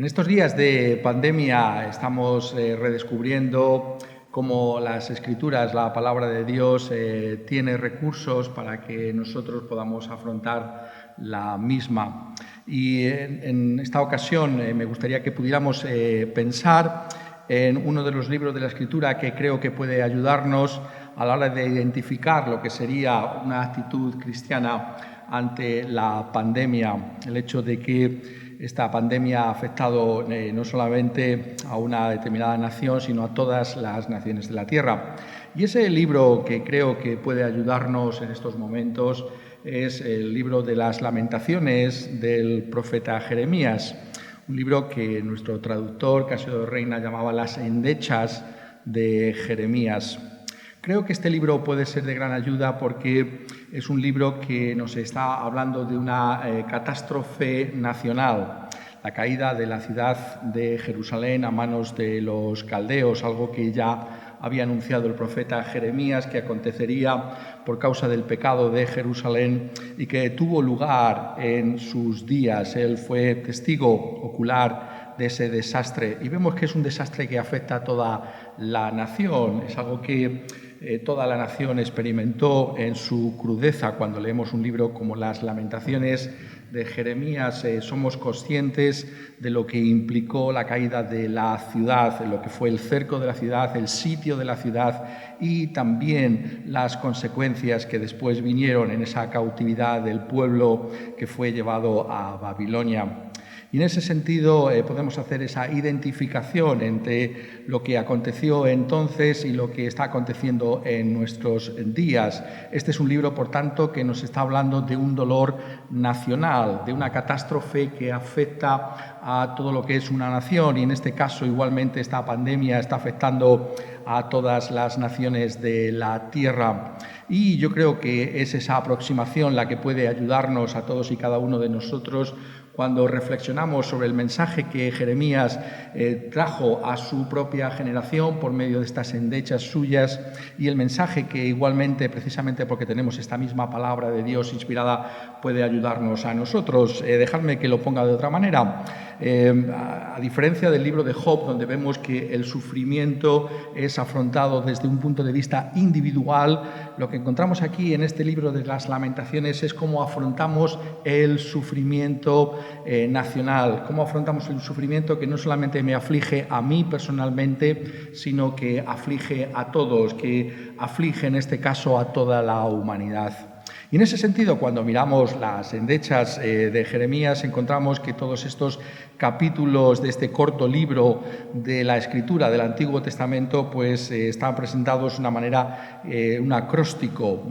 En estos días de pandemia estamos redescubriendo cómo las Escrituras, la palabra de Dios, tiene recursos para que nosotros podamos afrontar la misma. Y en esta ocasión me gustaría que pudiéramos pensar en uno de los libros de la Escritura que creo que puede ayudarnos a la hora de identificar lo que sería una actitud cristiana ante la pandemia, el hecho de que esta pandemia ha afectado no solamente a una determinada nación, sino a todas las naciones de la Tierra. Y ese libro que creo que puede ayudarnos en estos momentos es el libro de las Lamentaciones del profeta Jeremías, un libro que nuestro traductor, Casio de Reina, llamaba Las endechas de Jeremías. Creo que este libro puede ser de gran ayuda porque es un libro que nos está hablando de una catástrofe nacional, la caída de la ciudad de Jerusalén a manos de los caldeos, algo que ya había anunciado el profeta Jeremías que acontecería por causa del pecado de Jerusalén y que tuvo lugar en sus días. Él fue testigo ocular de ese desastre y vemos que es un desastre que afecta a toda la nación, es algo que toda la nación experimentó en su crudeza. Cuando leemos un libro como Las Lamentaciones de Jeremías, somos conscientes de lo que implicó la caída de la ciudad, lo que fue el cerco de la ciudad, el sitio de la ciudad y también las consecuencias que después vinieron en esa cautividad del pueblo que fue llevado a Babilonia. Y en ese sentido podemos hacer esa identificación entre lo que aconteció entonces y lo que está aconteciendo en nuestros días. Este es un libro, por tanto, que nos está hablando de un dolor nacional, de una catástrofe que afecta a todo lo que es una nación y en este caso igualmente esta pandemia está afectando a todas las naciones de la tierra. Y yo creo que es esa aproximación la que puede ayudarnos a todos y cada uno de nosotros cuando reflexionamos sobre el mensaje que Jeremías trajo a su propia generación por medio de estas endechas suyas y el mensaje que igualmente, precisamente porque tenemos esta misma palabra de Dios inspirada, puede ayudarnos a nosotros. Dejadme que lo ponga de otra manera. A diferencia del libro de Job, donde vemos que el sufrimiento es afrontado desde un punto de vista individual, lo que encontramos aquí en este libro de las Lamentaciones es cómo afrontamos el sufrimiento nacional, cómo afrontamos el sufrimiento que no solamente me aflige a mí personalmente, sino que aflige a todos, que aflige en este caso a toda la humanidad. Y en ese sentido, cuando miramos las endechas de Jeremías, encontramos que todos estos capítulos de este corto libro de la Escritura del Antiguo Testamento pues están presentados de una manera, un acróstico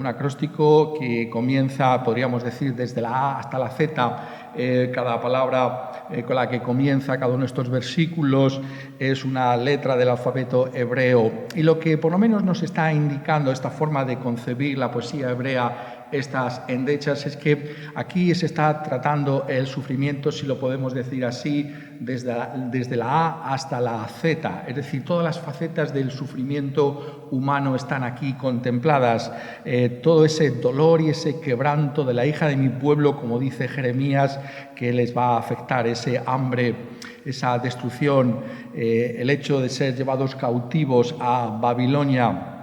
que comienza, podríamos decir, desde la A hasta la Z. Cada palabra con la que comienza cada uno de estos versículos es una letra del alfabeto hebreo. Y lo que por lo menos nos está indicando esta forma de concebir la poesía hebrea, estas endechas, es que aquí se está tratando el sufrimiento, si lo podemos decir así, desde la A hasta la Z, es decir, todas las facetas del sufrimiento humano están aquí contempladas, todo ese dolor y ese quebranto de la hija de mi pueblo, como dice Jeremías, que les va a afectar, ese hambre, esa destrucción, el hecho de ser llevados cautivos a Babilonia,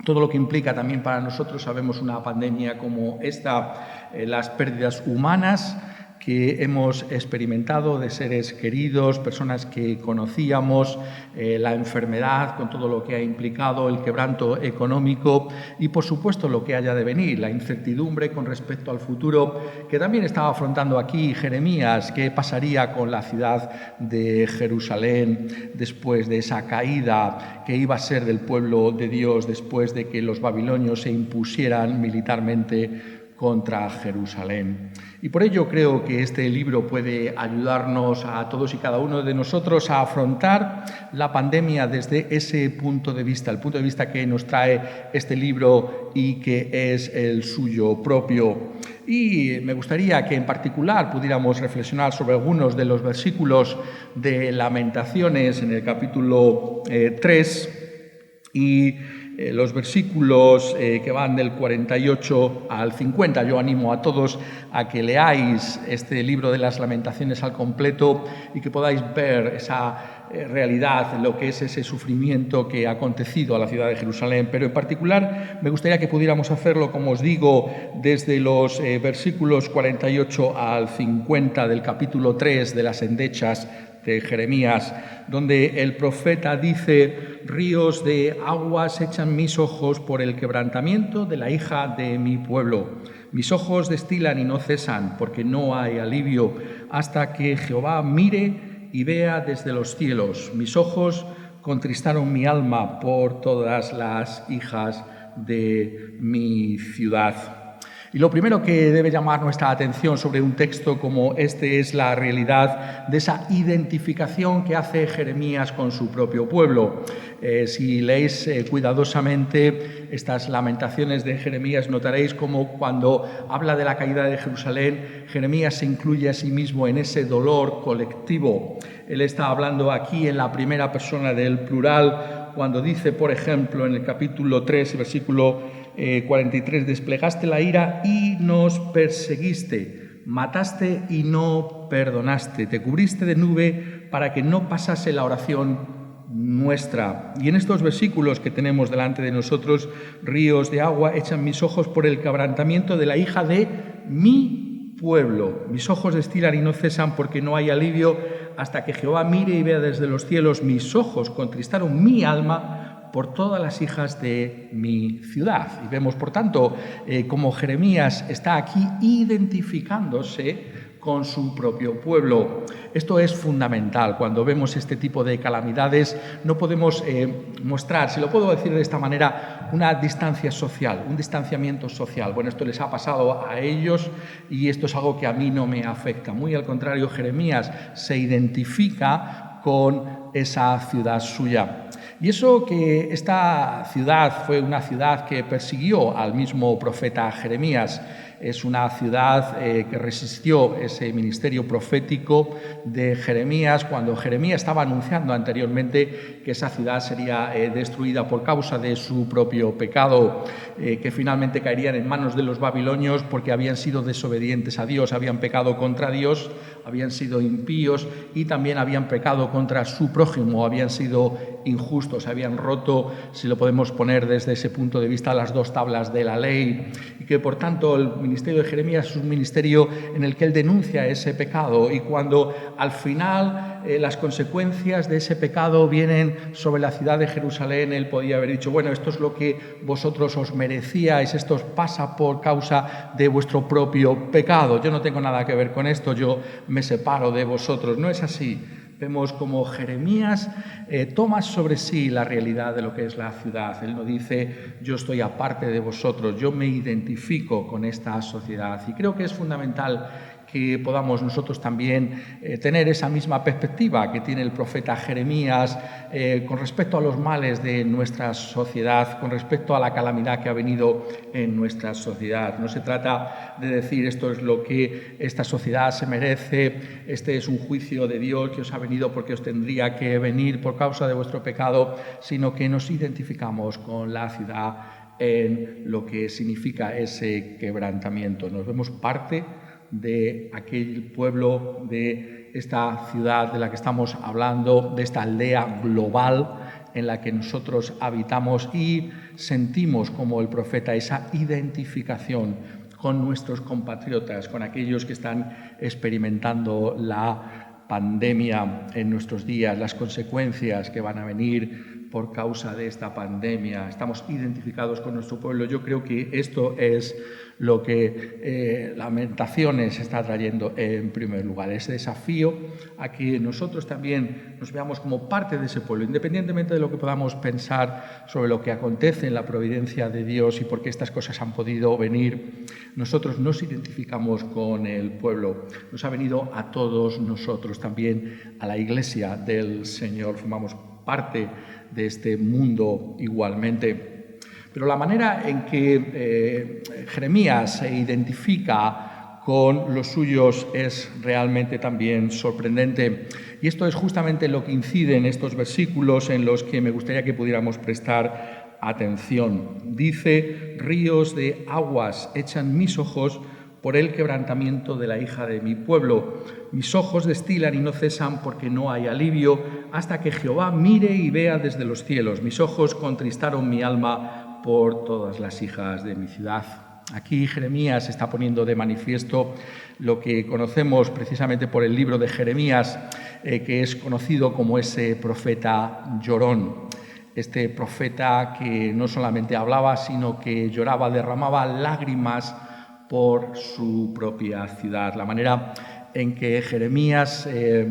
todo lo que implica también para nosotros. Sabemos una pandemia como esta, las pérdidas humanas que hemos experimentado de seres queridos, personas que conocíamos, la enfermedad con todo lo que ha implicado, el quebranto económico y, por supuesto, lo que haya de venir, la incertidumbre con respecto al futuro que también estaba afrontando aquí Jeremías. ¿Qué pasaría con la ciudad de Jerusalén después de esa caída que iba a ser del pueblo de Dios después de que los babilonios se impusieran militarmente contra Jerusalén? Y por ello creo que este libro puede ayudarnos a todos y cada uno de nosotros a afrontar la pandemia desde ese punto de vista, el punto de vista que nos trae este libro y que es el suyo propio. Y me gustaría que en particular pudiéramos reflexionar sobre algunos de los versículos de Lamentaciones en el capítulo 3 y los versículos que van del 48 al 50. Yo animo a todos a que leáis este libro de las Lamentaciones al completo y que podáis ver esa realidad, lo que es ese sufrimiento que ha acontecido a la ciudad de Jerusalén. Pero en particular me gustaría que pudiéramos hacerlo, como os digo, desde los versículos 48 al 50 del capítulo 3 de las endechas de Jeremías, donde el profeta dice: ríos de aguas echan mis ojos por el quebrantamiento de la hija de mi pueblo. Mis ojos destilan y no cesan, porque no hay alivio, hasta que Jehová mire y vea desde los cielos. Mis ojos contristaron mi alma por todas las hijas de mi ciudad. Y lo primero que debe llamar nuestra atención sobre un texto como este es la realidad de esa identificación que hace Jeremías con su propio pueblo. Si leéis cuidadosamente estas lamentaciones de Jeremías, notaréis cómo cuando habla de la caída de Jerusalén, Jeremías se incluye a sí mismo en ese dolor colectivo. Él está hablando aquí en la primera persona del plural, cuando dice, por ejemplo, en el capítulo 3, versículo 43, desplegaste la ira y nos perseguiste, mataste y no perdonaste, te cubriste de nube para que no pasase la oración nuestra. Y en estos versículos que tenemos delante de nosotros, ríos de agua echan mis ojos por el quebrantamiento de la hija de mi pueblo. Mis ojos destilan y no cesan, porque no hay alivio, hasta que Jehová mire y vea desde los cielos. Mis ojos contristaron mi alma por todas las hijas de mi ciudad. Y vemos, por tanto, cómo Jeremías está aquí identificándose con su propio pueblo. Esto es fundamental. Cuando vemos este tipo de calamidades, no podemos mostrar, si lo puedo decir de esta manera, una distancia social, un distanciamiento social. Bueno, esto les ha pasado a ellos y esto es algo que a mí no me afecta. Muy al contrario, Jeremías se identifica con esa ciudad suya. Y eso que esta ciudad fue una ciudad que persiguió al mismo profeta Jeremías. Es una ciudad que resistió ese ministerio profético de Jeremías cuando Jeremías estaba anunciando anteriormente que esa ciudad sería destruida por causa de su propio pecado, que finalmente caerían en manos de los babilonios porque habían sido desobedientes a Dios, habían pecado contra Dios, habían sido impíos y también habían pecado contra su prójimo, habían sido injustos, habían roto, si lo podemos poner desde ese punto de vista, las dos tablas de la ley, y que por tanto el ministerio de Jeremías es un ministerio en el que él denuncia ese pecado, y cuando al final las consecuencias de ese pecado vienen sobre la ciudad de Jerusalén, él podía haber dicho, bueno, esto es lo que vosotros os merecíais, esto os pasa por causa de vuestro propio pecado, yo no tengo nada que ver con esto, yo me separo de vosotros. No es así. Vemos como Jeremías toma sobre sí la realidad de lo que es la ciudad. Él no dice, yo estoy aparte de vosotros, yo me identifico con esta sociedad. Y creo que es fundamental que podamos nosotros también tener esa misma perspectiva que tiene el profeta Jeremías con respecto a los males de nuestra sociedad, con respecto a la calamidad que ha venido en nuestra sociedad. No se trata de decir esto es lo que esta sociedad se merece, este es un juicio de Dios que os ha venido porque os tendría que venir por causa de vuestro pecado, sino que nos identificamos con la ciudad en lo que significa ese quebrantamiento. Nos vemos parte de aquel pueblo, de esta ciudad de la que estamos hablando, de esta aldea global en la que nosotros habitamos y sentimos como el profeta esa identificación con nuestros compatriotas, con aquellos que están experimentando la pandemia en nuestros días, las consecuencias que van a venir por causa de esta pandemia. Estamos identificados con nuestro pueblo. Yo creo que esto es lo que Lamentaciones está trayendo en primer lugar, ese desafío a que nosotros también nos veamos como parte de ese pueblo, independientemente de lo que podamos pensar sobre lo que acontece en la providencia de Dios y por qué estas cosas han podido venir. Nosotros nos identificamos con el pueblo, nos ha venido a todos nosotros, también a la Iglesia del Señor, formamos parte de este mundo igualmente. Pero la manera en que Jeremías se identifica con los suyos es realmente también sorprendente. Y esto es justamente lo que incide en estos versículos en los que me gustaría que pudiéramos prestar atención. Dice: ríos de aguas echan mis ojos por el quebrantamiento de la hija de mi pueblo. Mis ojos destilan y no cesan porque no hay alivio, hasta que Jehová mire y vea desde los cielos. Mis ojos contristaron mi alma por todas las hijas de mi ciudad. Aquí Jeremías está poniendo de manifiesto lo que conocemos precisamente por el libro de Jeremías, que es conocido como ese profeta llorón. Este profeta que no solamente hablaba, sino que lloraba, derramaba lágrimas por su propia ciudad. La manera en que Jeremías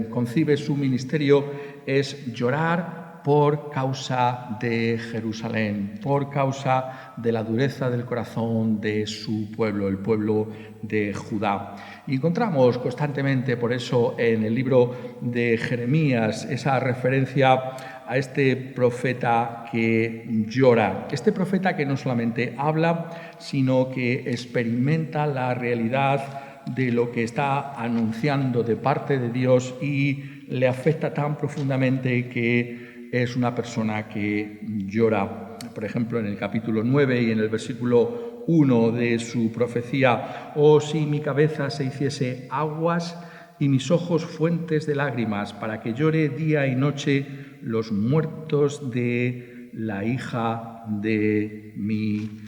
concibe su ministerio es llorar por causa de Jerusalén, por causa de la dureza del corazón de su pueblo, el pueblo de Judá. Y encontramos constantemente, por eso, en el libro de Jeremías, esa referencia a este profeta que llora. Este profeta que no solamente habla, sino que experimenta la realidad de lo que está anunciando de parte de Dios y le afecta tan profundamente que es una persona que llora. Por ejemplo, en el capítulo 9 y en el versículo 1 de su profecía: «Oh, si mi cabeza se hiciese aguas y mis ojos fuentes de lágrimas, para que llore día y noche los muertos de la hija de mi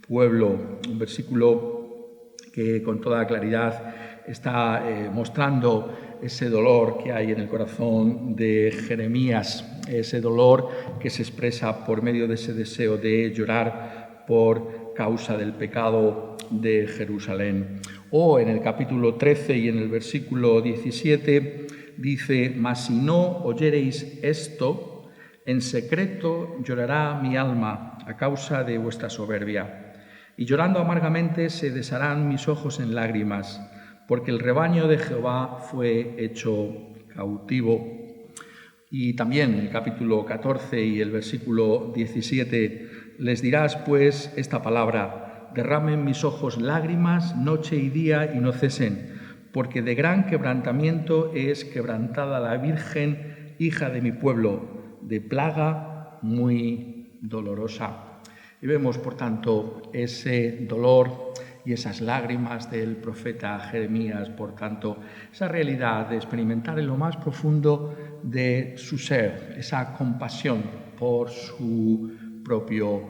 pueblo». Un versículo que con toda claridad está mostrando ese dolor que hay en el corazón de Jeremías, ese dolor que se expresa por medio de ese deseo de llorar por causa del pecado de Jerusalén. O en el capítulo 13 y en el versículo 17 dice: «Mas si no oyereis esto, en secreto llorará mi alma a causa de vuestra soberbia, y llorando amargamente se desharán mis ojos en lágrimas, porque el rebaño de Jehová fue hecho cautivo». Y también en el capítulo 14 y el versículo 17: «Les dirás pues esta palabra: derramen mis ojos lágrimas noche y día y no cesen, porque de gran quebrantamiento es quebrantada la Virgen, hija de mi pueblo, de plaga muy dolorosa». Y vemos, por tanto, ese dolor y esas lágrimas del profeta Jeremías, por tanto, esa realidad de experimentar en lo más profundo de su ser, esa compasión por su propio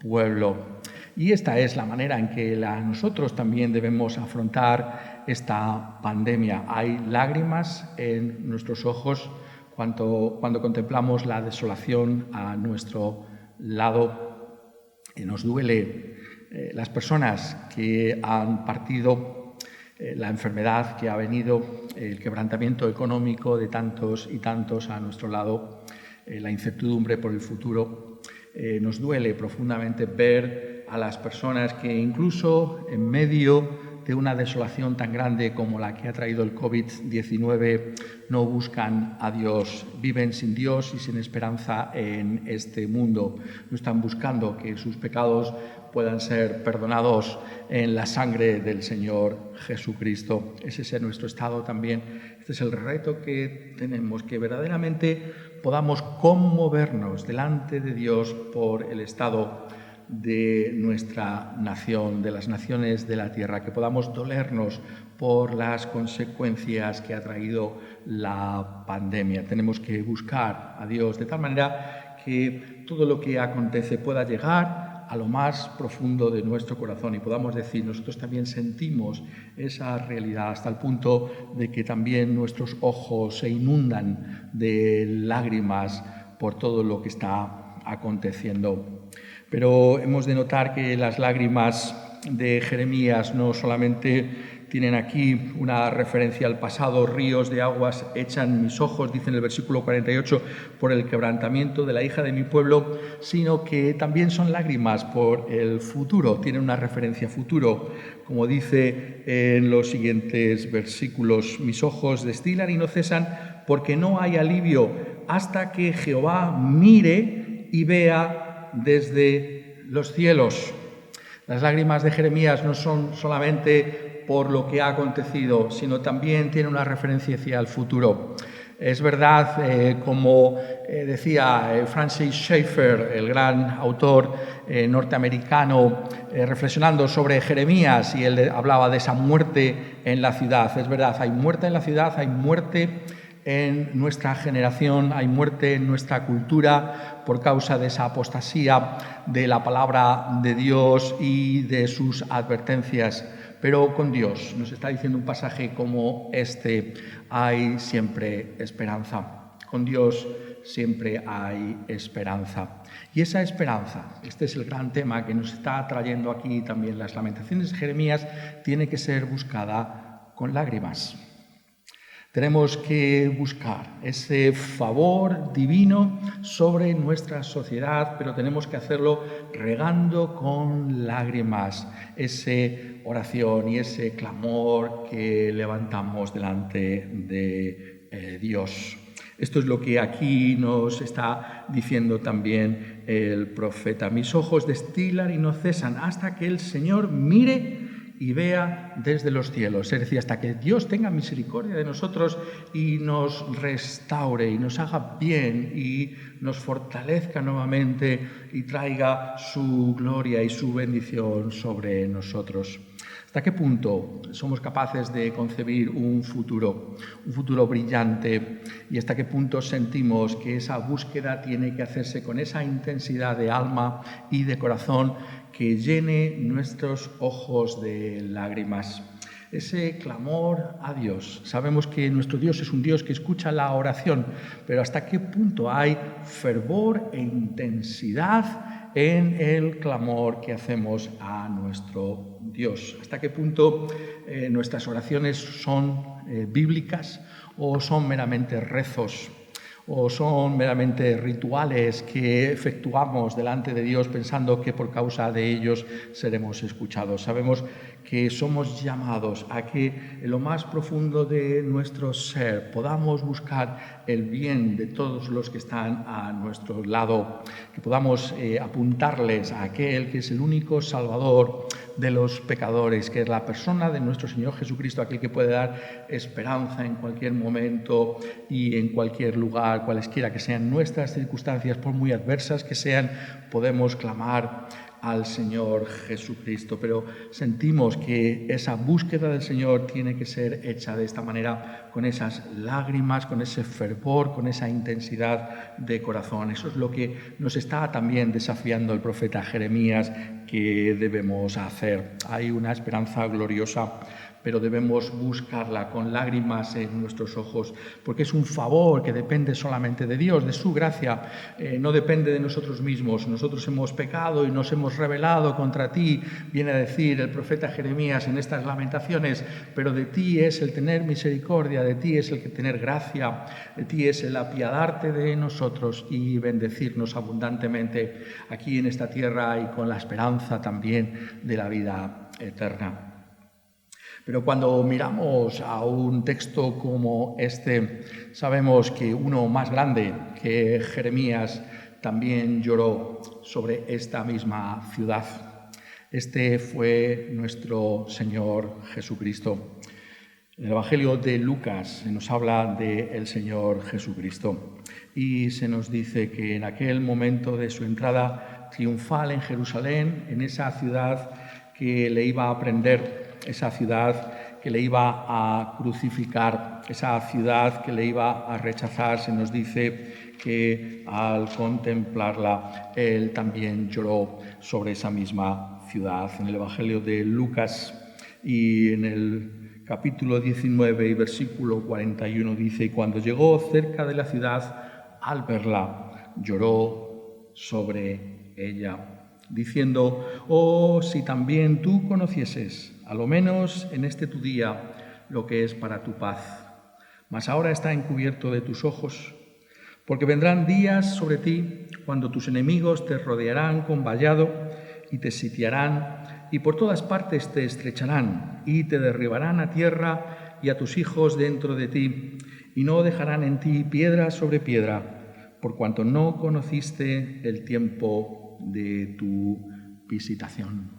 pueblo. Y esta es la manera en que nosotros también debemos afrontar esta pandemia. Hay lágrimas en nuestros ojos cuando contemplamos la desolación a nuestro lado. Nos duele las personas que han partido, la enfermedad que ha venido, el quebrantamiento económico de tantos y tantos a nuestro lado, la incertidumbre por el futuro. Nos duele profundamente ver a las personas que incluso en medio de una desolación tan grande como la que ha traído el COVID-19 no buscan a Dios, viven sin Dios y sin esperanza en este mundo. No están buscando que sus pecados puedan ser perdonados en la sangre del Señor Jesucristo. Ese es nuestro estado también. Este es el reto que tenemos, que verdaderamente podamos conmovernos delante de Dios por el estado de nuestra nación, de las naciones de la tierra, que podamos dolernos por las consecuencias que ha traído la pandemia. Tenemos que buscar a Dios de tal manera que todo lo que acontece pueda llegar a lo más profundo de nuestro corazón y podamos decir: nosotros también sentimos esa realidad, hasta el punto de que también nuestros ojos se inundan de lágrimas por todo lo que está aconteciendo. Pero hemos de notar que las lágrimas de Jeremías no solamente tienen aquí una referencia al pasado: ríos de aguas echan mis ojos, dice en el versículo 48, por el quebrantamiento de la hija de mi pueblo, sino que también son lágrimas por el futuro, tienen una referencia a futuro, como dice en los siguientes versículos: mis ojos destilan y no cesan, porque no hay alivio, hasta que Jehová mire y vea desde los cielos. Las lágrimas de Jeremías no son solamente por lo que ha acontecido, sino también tienen una referencia hacia el futuro. Es verdad, como decía Francis Schaeffer, el gran autor norteamericano, reflexionando sobre Jeremías, y él hablaba de esa muerte en la ciudad. Es verdad, hay muerte en la ciudad, hay muerte en nuestra generación, hay muerte en nuestra cultura por causa de esa apostasía de la palabra de Dios y de sus advertencias. Pero con Dios, nos está diciendo un pasaje como este, hay siempre esperanza. Con Dios siempre hay esperanza. Y esa esperanza, este es el gran tema que nos está trayendo aquí también las Lamentaciones de Jeremías, tiene que ser buscada con lágrimas. Tenemos que buscar ese favor divino sobre nuestra sociedad, pero tenemos que hacerlo regando con lágrimas esa oración y ese clamor que levantamos delante de Dios. Esto es lo que aquí nos está diciendo también el profeta. Mis ojos destilan y no cesan hasta que el Señor mire y vea desde los cielos, es decir, hasta que Dios tenga misericordia de nosotros y nos restaure y nos haga bien y nos fortalezca nuevamente y traiga su gloria y su bendición sobre nosotros. ¿Hasta qué punto somos capaces de concebir un futuro brillante? ¿Y hasta qué punto sentimos que esa búsqueda tiene que hacerse con esa intensidad de alma y de corazón que llene nuestros ojos de lágrimas? Ese clamor a Dios. Sabemos que nuestro Dios es un Dios que escucha la oración, pero ¿hasta qué punto hay fervor e intensidad en el clamor que hacemos a nuestro Dios? ¿Hasta qué punto nuestras oraciones son bíblicas o son meramente rezos? ¿O son meramente rituales que efectuamos delante de Dios pensando que por causa de ellos seremos escuchados? Sabemos que somos llamados a que en lo más profundo de nuestro ser podamos buscar el bien de todos los que están a nuestro lado, que podamos apuntarles a aquel que es el único Salvador de los pecadores, que es la persona de nuestro Señor Jesucristo, aquel que puede dar esperanza en cualquier momento y en cualquier lugar, cualesquiera que sean nuestras circunstancias, por muy adversas que sean, podemos clamar al Señor Jesucristo, pero sentimos que esa búsqueda del Señor tiene que ser hecha de esta manera, con esas lágrimas, con ese fervor, con esa intensidad de corazón. Eso es lo que nos está también desafiando el profeta Jeremías que debemos hacer. Hay una esperanza gloriosa, pero debemos buscarla con lágrimas en nuestros ojos, porque es un favor que depende solamente de Dios, de su gracia, no depende de nosotros mismos. Nosotros hemos pecado y nos hemos rebelado contra ti, viene a decir el profeta Jeremías en estas lamentaciones, pero de ti es el tener misericordia, de ti es el que tener gracia, de ti es el apiadarte de nosotros y bendecirnos abundantemente aquí en esta tierra y con la esperanza también de la vida eterna. Pero cuando miramos a un texto como este, sabemos que uno más grande que Jeremías también lloró sobre esta misma ciudad. Este fue nuestro Señor Jesucristo. En el Evangelio de Lucas se nos habla del Señor Jesucristo y se nos dice que en aquel momento de su entrada triunfal en Jerusalén, en esa ciudad que le iba a prender, esa ciudad que le iba a crucificar, esa ciudad que le iba a rechazar, se nos dice que al contemplarla, él también lloró sobre esa misma ciudad. En el Evangelio de Lucas y en el capítulo 19 y versículo 41 dice: y cuando llegó cerca de la ciudad, al verla, lloró sobre ella, diciendo: oh, si también tú conocieses, a lo menos en este tu día, lo que es para tu paz. Mas ahora está encubierto de tus ojos, porque vendrán días sobre ti cuando tus enemigos te rodearán con vallado y te sitiarán, y por todas partes te estrecharán y te derribarán a tierra y a tus hijos dentro de ti, y no dejarán en ti piedra sobre piedra, por cuanto no conociste el tiempo de tu visitación.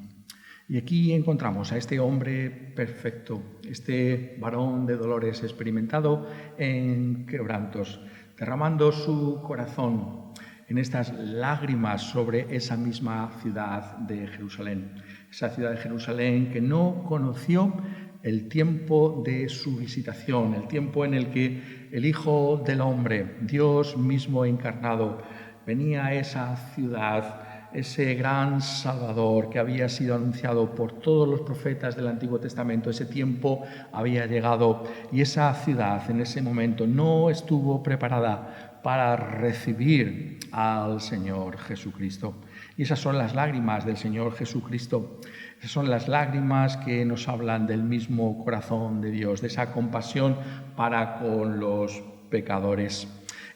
Y aquí encontramos a este hombre perfecto, este varón de dolores experimentado en quebrantos, derramando su corazón en estas lágrimas sobre esa misma ciudad de Jerusalén. Esa ciudad de Jerusalén que no conoció el tiempo de su visitación, el tiempo en el que el Hijo del Hombre, Dios mismo encarnado, venía a esa ciudad, ese gran Salvador que había sido anunciado por todos los profetas del Antiguo Testamento. Ese tiempo había llegado y esa ciudad en ese momento no estuvo preparada para recibir al Señor Jesucristo. Y esas son las lágrimas del Señor Jesucristo. Esas son las lágrimas que nos hablan del mismo corazón de Dios, de esa compasión para con los pecadores.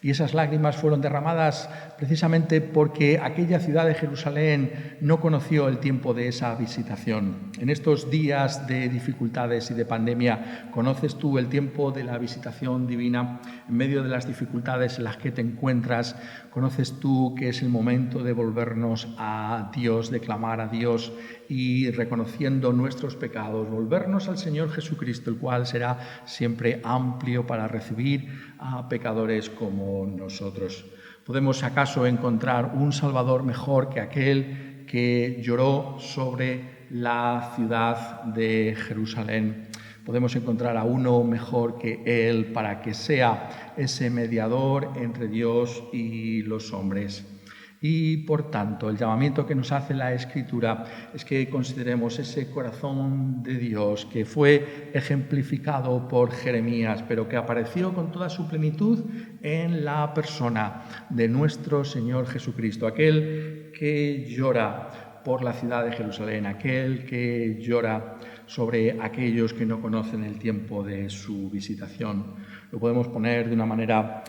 Y esas lágrimas fueron derramadas precisamente porque aquella ciudad de Jerusalén no conoció el tiempo de esa visitación. En estos días de dificultades y de pandemia, ¿conoces tú el tiempo de la visitación divina? En medio de las dificultades en las que te encuentras, ¿conoces tú que es el momento de volvernos a Dios, de clamar a Dios y reconociendo nuestros pecados, volvernos al Señor Jesucristo, el cual será siempre amplio para recibir a pecadores como nosotros? ¿Podemos acaso encontrar un Salvador mejor que aquel que lloró sobre la ciudad de Jerusalén? ¿Podemos encontrar a uno mejor que Él para que sea ese mediador entre Dios y los hombres? Y, por tanto, el llamamiento que nos hace la Escritura es que consideremos ese corazón de Dios que fue ejemplificado por Jeremías, pero que apareció con toda su plenitud en la persona de nuestro Señor Jesucristo, aquel que llora por la ciudad de Jerusalén, aquel que llora sobre aquellos que no conocen el tiempo de su visitación. Lo podemos poner de una manera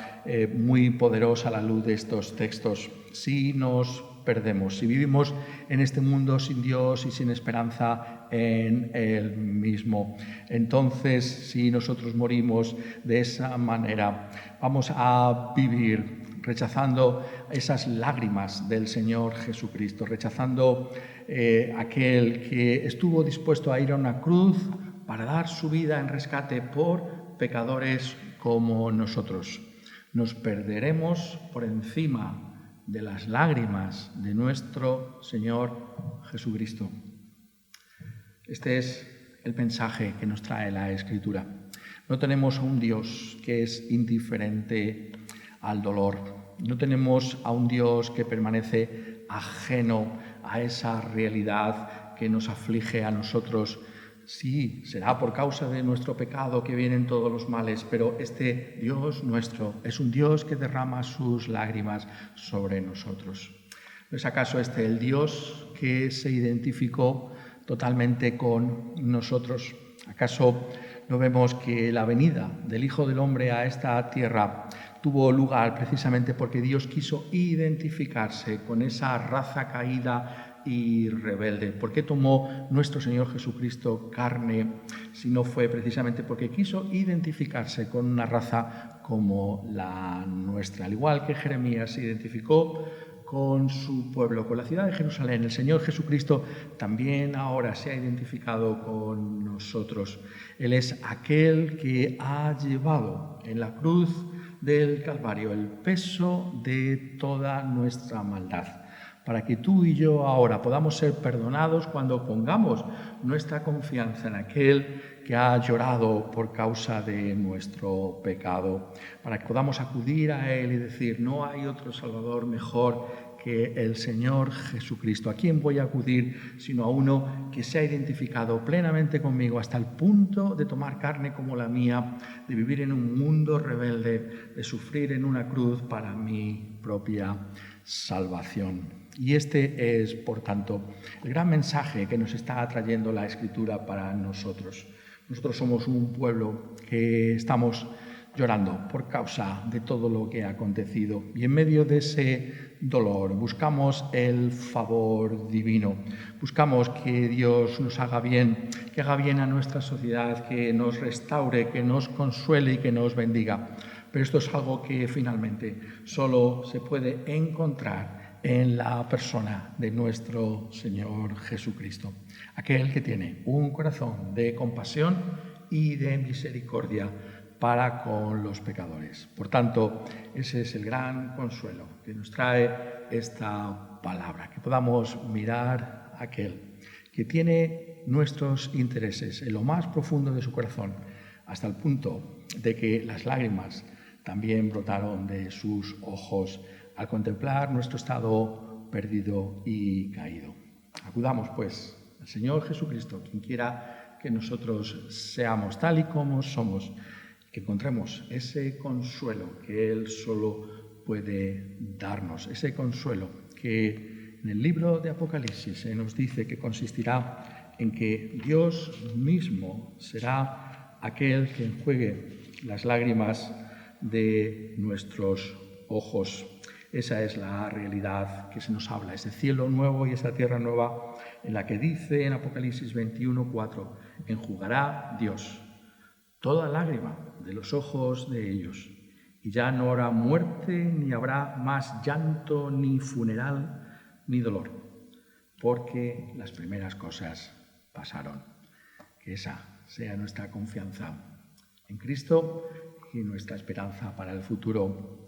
muy poderosa a la luz de estos textos. Si nos perdemos, si vivimos en este mundo sin Dios y sin esperanza en Él mismo, entonces si nosotros morimos de esa manera, vamos a vivir rechazando esas lágrimas del Señor Jesucristo, rechazando aquel que estuvo dispuesto a ir a una cruz para dar su vida en rescate por pecadores como nosotros. Nos perderemos por encima de las lágrimas de nuestro Señor Jesucristo. Este es el mensaje que nos trae la Escritura. No tenemos a un Dios que es indiferente al dolor. No tenemos a un Dios que permanece ajeno a esa realidad que nos aflige a nosotros. Sí, será por causa de nuestro pecado que vienen todos los males, pero este Dios nuestro es un Dios que derrama sus lágrimas sobre nosotros. ¿No es acaso este el Dios que se identificó totalmente con nosotros? ¿Acaso no vemos que la venida del Hijo del Hombre a esta tierra tuvo lugar precisamente porque Dios quiso identificarse con esa raza caída y rebelde? ¿Por qué tomó nuestro Señor Jesucristo carne si no fue precisamente porque quiso identificarse con una raza como la nuestra? Al igual que Jeremías se identificó con su pueblo, con la ciudad de Jerusalén, el Señor Jesucristo también ahora se ha identificado con nosotros. Él es aquel que ha llevado en la cruz del Calvario el peso de toda nuestra maldad, para que tú y yo ahora podamos ser perdonados cuando pongamos nuestra confianza en aquel que ha llorado por causa de nuestro pecado, para que podamos acudir a Él y decir: no hay otro Salvador mejor que el Señor Jesucristo. ¿A quién voy a acudir sino a uno que se ha identificado plenamente conmigo hasta el punto de tomar carne como la mía, de vivir en un mundo rebelde, de sufrir en una cruz para mi propia salvación? Y este es, por tanto, el gran mensaje que nos está trayendo la Escritura para nosotros. Nosotros somos un pueblo que estamos llorando por causa de todo lo que ha acontecido. Y en medio de ese dolor buscamos el favor divino. Buscamos que Dios nos haga bien, que haga bien a nuestra sociedad, que nos restaure, que nos consuele y que nos bendiga. Pero esto es algo que finalmente solo se puede encontrar en la persona de nuestro Señor Jesucristo, aquel que tiene un corazón de compasión y de misericordia para con los pecadores. Por tanto, ese es el gran consuelo que nos trae esta palabra, que podamos mirar a aquel que tiene nuestros intereses en lo más profundo de su corazón, hasta el punto de que las lágrimas también brotaron de sus ojos al contemplar nuestro estado perdido y caído. Acudamos, pues, al Señor Jesucristo, quien quiera que nosotros seamos tal y como somos, que encontremos ese consuelo que Él solo puede darnos, ese consuelo que en el libro de Apocalipsis se nos dice que consistirá en que Dios mismo será aquel que enjuegue las lágrimas de nuestros ojos. Esa es la realidad que se nos habla, ese cielo nuevo y esa tierra nueva en la que dice en Apocalipsis 21:4, enjugará Dios toda lágrima de los ojos de ellos, y ya no habrá muerte, ni habrá más llanto, ni funeral, ni dolor, porque las primeras cosas pasaron. Que esa sea nuestra confianza en Cristo y nuestra esperanza para el futuro.